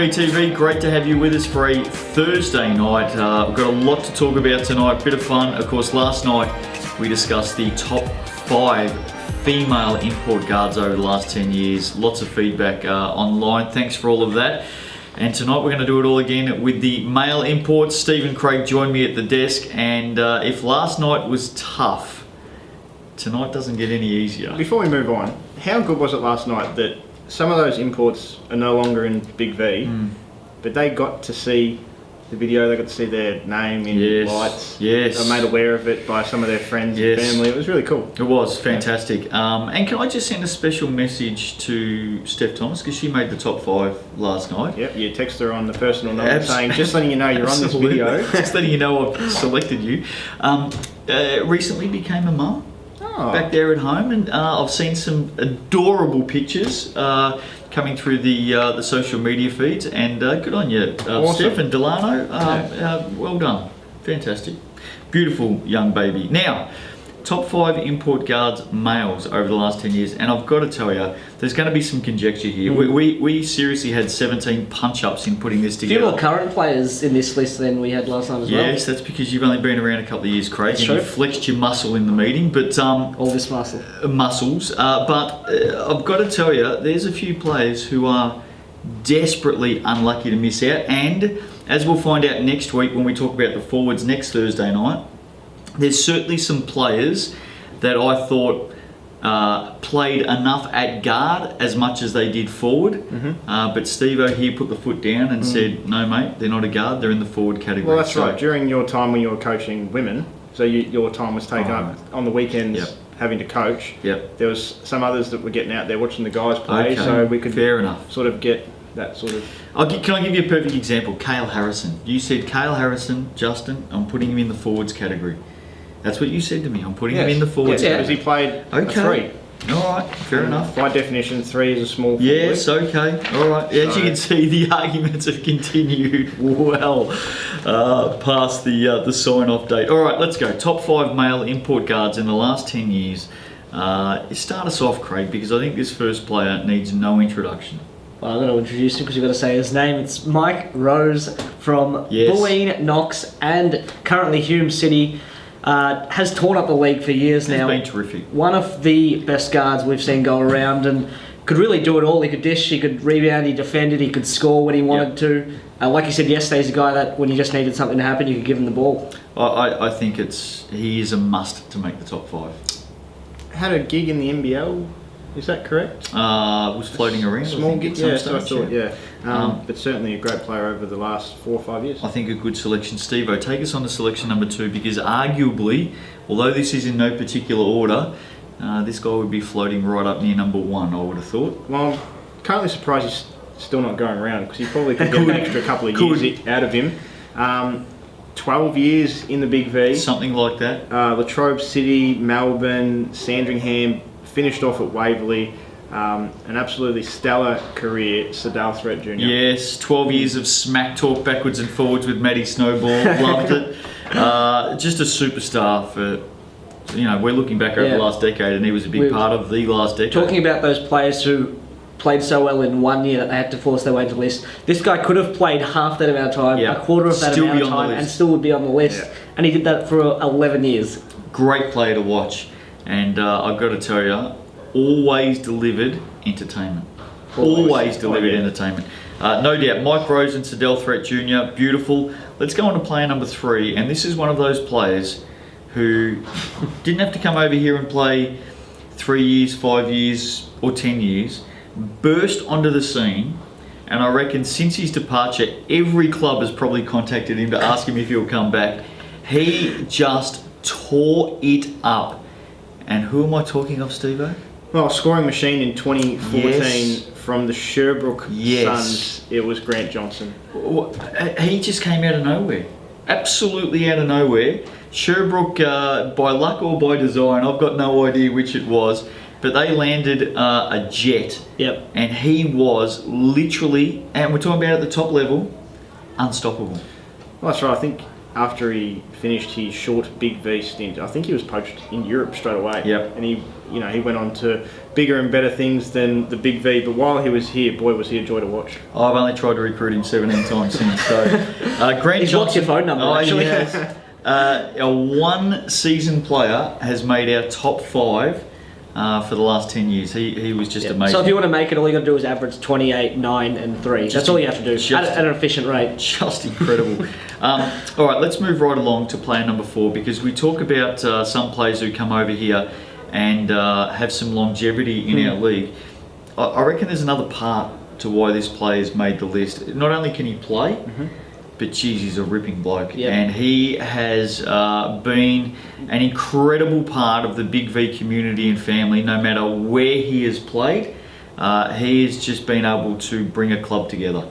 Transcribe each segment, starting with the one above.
MANNY TV, great to have you with us for a Thursday night. We've got a lot to talk about tonight, bit of fun. Of course, last night we discussed the top 5 female import guards over the last 10 years. Lots of feedback online, thanks for all of that. And tonight we're going to do it all again with the male imports. Steve and Craig joined me at the desk, and if last night was tough, tonight doesn't get any easier. Before we move on, how good was it last night that some of those imports are no longer in Big V, but they got to see the video, they got to see their name in lights. Yes. They were made aware of it by some of their friends and family. It was really cool. It was fantastic. And can I just send a special message to Steph Thomas, because she made the top 5 last night. Yep, you text her on the personal number saying, just letting you know you're on this video. Just letting you know I've selected you. Recently became a mum. Back there at home, and I've seen some adorable pictures coming through the social media feeds, and good on you, awesome. Steph and Delano. Well done, fantastic, beautiful young baby. Now, top 5 import guards males over the last 10 years, and I've got to tell you, there's going to be some conjecture here. We seriously had 17 punch-ups in putting this together. A few more current players in this list than we had last time as well. Yes, that's because you've only been around a couple of years, Craig, and you flexed your muscle in the meeting. But all this muscle. Muscles. But I've got to tell you, there's a few players who are desperately unlucky to miss out. And as we'll find out next week when we talk about the forwards next Thursday night, there's certainly some players that I thought played enough at guard as much as they did forward. But Steve-O here put the foot down and said, no mate, they're not a guard, they're in the forward category. Well, that's right. During your time when you were coaching women, so your time was taken up on the weekends having to coach. There was some others that were getting out there watching the guys play, so we could sort of get that sort of... Can I give you a perfect example? Cale Harrison. You said, Cale Harrison, Justin, I'm putting him in the forwards category. That's what you said to me. I'm putting him in the forwards because he played a 3. All right, fair enough. By definition, 3 is a small forward. Yes, okay, all right. As you can see, the arguments have continued well past the sign-off date. All right, let's go. Top 5 male import guards in the last 10 years. Start us off, Craig, because I think this first player needs no introduction. Well, I'm going to introduce him because you've got to say his name. It's Mike Rose from Bulleen, Knox, and currently Hume City. Has torn up the league for years now. He's been terrific. One of the best guards we've seen go around, and could really do it all. He could dish, he could rebound, he defended, he could score when he wanted to. Like you said yesterday, he's a guy that when you just needed something to happen, you could give him the ball. I think he is a must to make the top 5. Had a gig in the NBL. Is that correct? Was floating around. Small gig, so I thought, but certainly a great player over the last 4 or 5 years. I think a good selection. Steve-O, take us on to selection number 2, because arguably, although this is in no particular order, this guy would be floating right up near number 1, I would have thought. Well, I'm currently surprised he's still not going around, because he probably could get an extra couple of years out of him. 12 years in the Big V. Something like that. Latrobe City, Melbourne, Sandringham, finished off at Waverley. An absolutely stellar career, SEDALE THREATT Jr. Yes, 12 years of smack talk backwards and forwards with Matty Snowball. Loved it. Just a superstar for, we're looking back over the last decade, and he was a big part of the last decade. Talking about those players who played so well in 1 year that they had to force their way into the list. This guy could have played half that amount of time, a quarter of that amount of time, and still would be on the list. And he did that for 11 years. Great player to watch. And I've got to tell you, always delivered entertainment. Always delivered entertainment. No doubt, Mike Rose and SEDALE THREATT Jr., beautiful. Let's go on to player number 3. And this is one of those players who didn't have to come over here and play 3 years, 5 years, or 10 years. Burst onto the scene. And I reckon since his departure, every club has probably contacted him to ask him if he'll come back. He just tore it up. And who am I talking of, Steve-O? Well, scoring machine in 2014 from the Sherbrooke Suns, it was Grant Johnson. He just came out of nowhere. Absolutely out of nowhere. Sherbrooke, by luck or by design, I've got no idea which it was, but they landed a jet. And he was literally, and we're talking about at the top level, unstoppable. Well, that's right. I think after he finished his short Big V stint, I think he was poached in Europe straight away. Yep. And he went on to bigger and better things than the Big V. But while he was here, boy, was he a joy to watch. I've only tried to recruit him 17 times since. So, Grant He's lost your phone number, actually. Yes. A one-season player has made our top 5 for the last 10 years. He was just amazing. So if you want to make it, all you got to do is average 28, 9 and 3. That's all you have to do at an efficient rate. Just incredible. All right, let's move right along to player number 4, because we talk about some players who come over here and have some longevity in our league. I reckon there's another part to why this player's made the list. Not only can he play, but geez, he's a ripping bloke. Yep. And he has been an incredible part of the Big V community and family. No matter where he has played, he has just been able to bring a club together.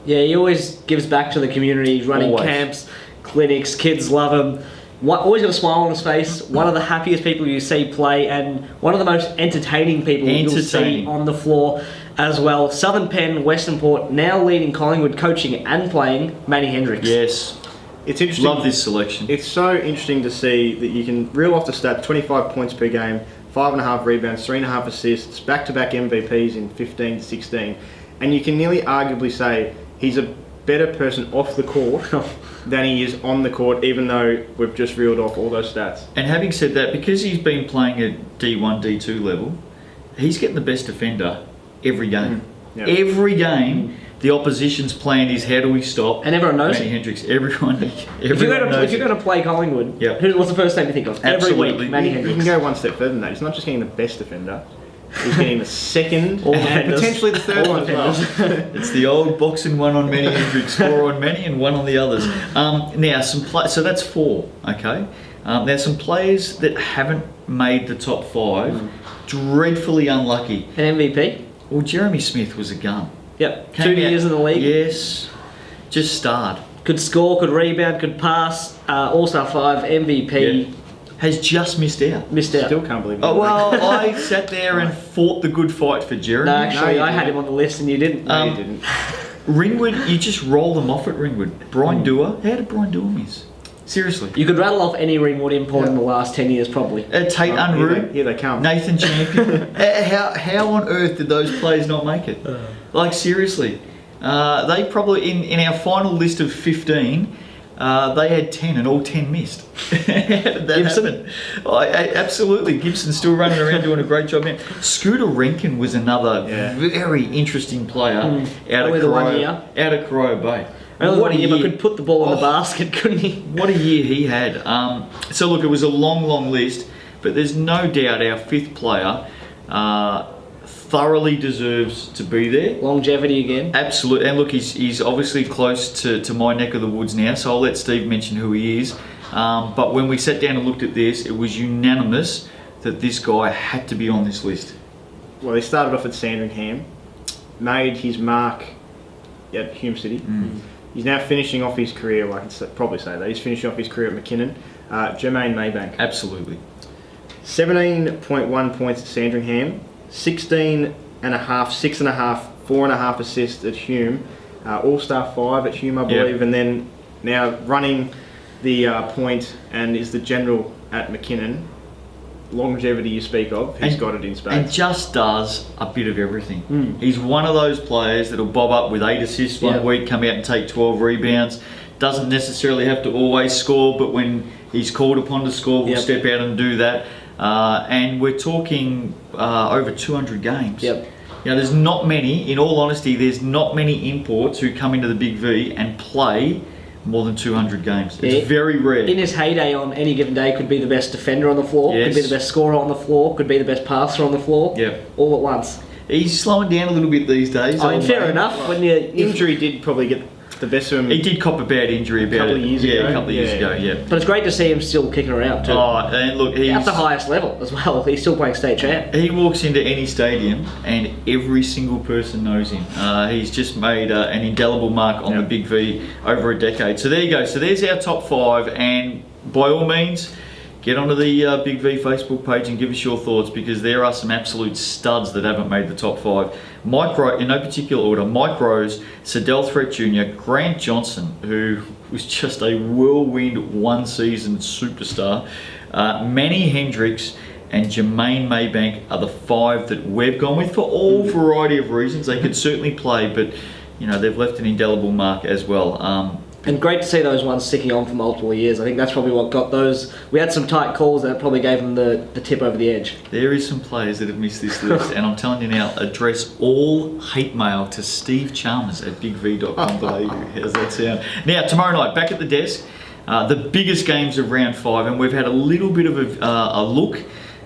Yeah, he always gives back to the community. He's running camps, clinics, kids love him. Always got a smile on his face. One of the happiest people you see play, and one of the most entertaining people you'll see on the floor as well. Southern Penn, Western Port, now leading Collingwood, coaching and playing Manny HENDRIX. Yes. It's interesting. Love this selection. It's so interesting to see that you can reel off the stat: 25 points per game, 5.5 rebounds, 3.5 assists, back-to-back MVPs in 15-16, and you can nearly arguably say he's a better person off the court than he is on the court, even though we've just reeled off all those stats. And having said that, because he's been playing at D1, D2 level, he's getting the best defender every game. Yep. Every game, the opposition's plan is how do we stop and everyone knows Manny him. HENDRIX. Everyone if you're going to play Collingwood, what's the first name you think of? Absolutely. Every week, Manny HENDRIX. You can go one step further than that. He's not just getting the best defender. He's getting the second and potentially the third one as well. It's the old boxing 1 on Manny HENDRIX, 4 on Manny and 1 on the others. Now, so that's 4, okay? There's some players that haven't made the top 5, dreadfully unlucky. An MVP? Well, Jeremy Smith was a gun. Yep, 2 years in the league. Yes, just starred. Could score, could rebound, could pass, All-Star 5, MVP. Yeah. Has just missed out. Still can't believe it. Oh, well, I sat there and fought the good fight for Jeremy. No, actually, I had him on the list and you didn't. No, you didn't. Ringwood, you just roll them off at Ringwood. Brian Dewar, how did Brian Dewar miss? Seriously. You could rattle off any Ringwood import in the last 10 years, probably. Tate Unruh. Here they come. Nathan Champion. How on earth did those players not make it? Like, seriously. They probably, in our final list of 15, they had 10 and all 10 missed. How did that happen? Absolutely. Gibson's still running around doing a great job now. Scooter Rankin was another very interesting player out of Corio Bay. What a year, but could put the ball in the basket, couldn't he? What a year he had. So look, it was a long list, but there's no doubt our 5th player thoroughly deserves to be there. Longevity again. Absolutely. And look, he's obviously close to my neck of the woods now, so I'll let Steve mention who he is. But when we sat down and looked at this, it was unanimous that this guy had to be on this list. Well, he started off at Sandringham, made his mark at Hume City. He's now finishing off his career, well, I can probably say that. He's finishing off his career at McKinnon. JERMAINE MAYBANK. Absolutely. 17.1 points at Sandringham, 16.5, 6.5, 4.5 assists at Hume, All-Star 5 at Hume, I believe, and then now running the point and is the general at McKinnon. Longevity you speak of, he's got it in spades. And just does a bit of everything. He's one of those players that'll bob up with 8 assists one week, come out and take 12 rebounds. Doesn't necessarily have to always score, but when he's called upon to score, will step out and do that. And we're talking over 200 games. Yep. You know, there's not many, in all honesty, there's not many imports who come into the Big V and play more than 200 games. It's very rare. In his heyday, on any given day, could be the best defender on the floor, could be the best scorer on the floor, could be the best passer on the floor, all at once. He's slowing down a little bit these days. I mean, fair enough. When your injury did probably get the best of him. He did cop a bad injury about a couple of years ago. But it's great to see him still kicking around too. Oh, and look, he's at the highest level as well. He's still playing state champ. He walks into any stadium and every single person knows him. He's just made an indelible mark on the Big V over a decade. So there you go. So there's our top 5, and by all means, get onto the Big V Facebook page and give us your thoughts, because there are some absolute studs that haven't made the top 5. In no particular order, Mike Rose, SEDALE THREATT Jr., Grant Johnson, who was just a whirlwind one-season superstar, MANNY, HENDRIX, and JERMAINE MAYBANK are the 5 that we've gone with for all variety of reasons. They could certainly play, but they've left an indelible mark as well. And great to see those ones sticking on for multiple years. I think that's probably what got those. We had some tight calls that probably gave them the tip over the edge. There is some players that have missed this list, and I'm telling you now, address all hate mail to Steve Chalmers at bigv.com.au. How's that sound? Now, tomorrow night, back at the desk, the biggest games of round 5, and we've had a little bit of a look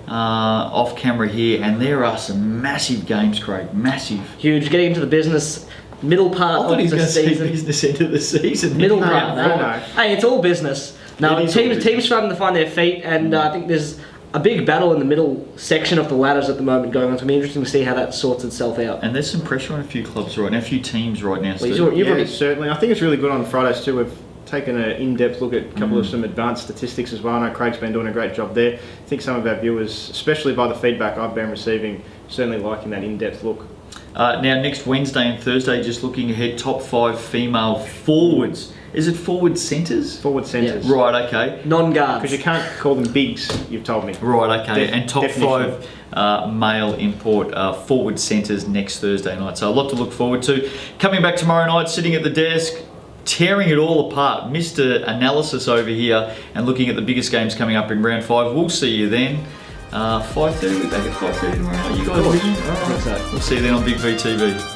off camera here, and there are some massive games, Craig. Massive. Huge. Getting into the business. Middle part of the season. Business end of the season. Middle part. No. Hey, it's all business. Now teams starting to find their feet, and I think there's a big battle in the middle section of the ladders at the moment going on. It's going to be interesting to see how that sorts itself out. And there's some pressure on a few clubs right now, a few teams right now. Well, certainly. I think it's really good on Fridays too. We've taken an in-depth look at a couple of some advanced statistics as well. I know Craig's been doing a great job there. I think some of our viewers, especially by the feedback I've been receiving, certainly liking that in-depth look. Now, next Wednesday and Thursday, just looking ahead, top 5 female forwards. Is it forward centres? Forward centres. Yeah. Right, okay. Non-guards. Because you can't call them bigs, you've told me. Right, okay. And top 5 male import forward centres next Thursday night. So a lot to look forward to. Coming back tomorrow night, sitting at the desk, tearing it all apart. Mr. Analysis over here, and looking at the biggest games coming up in round 5. We'll see you then. 5:30, we're back at 5:30 tomorrow night. You guys with me? All right. We'll see you then on Big V TV.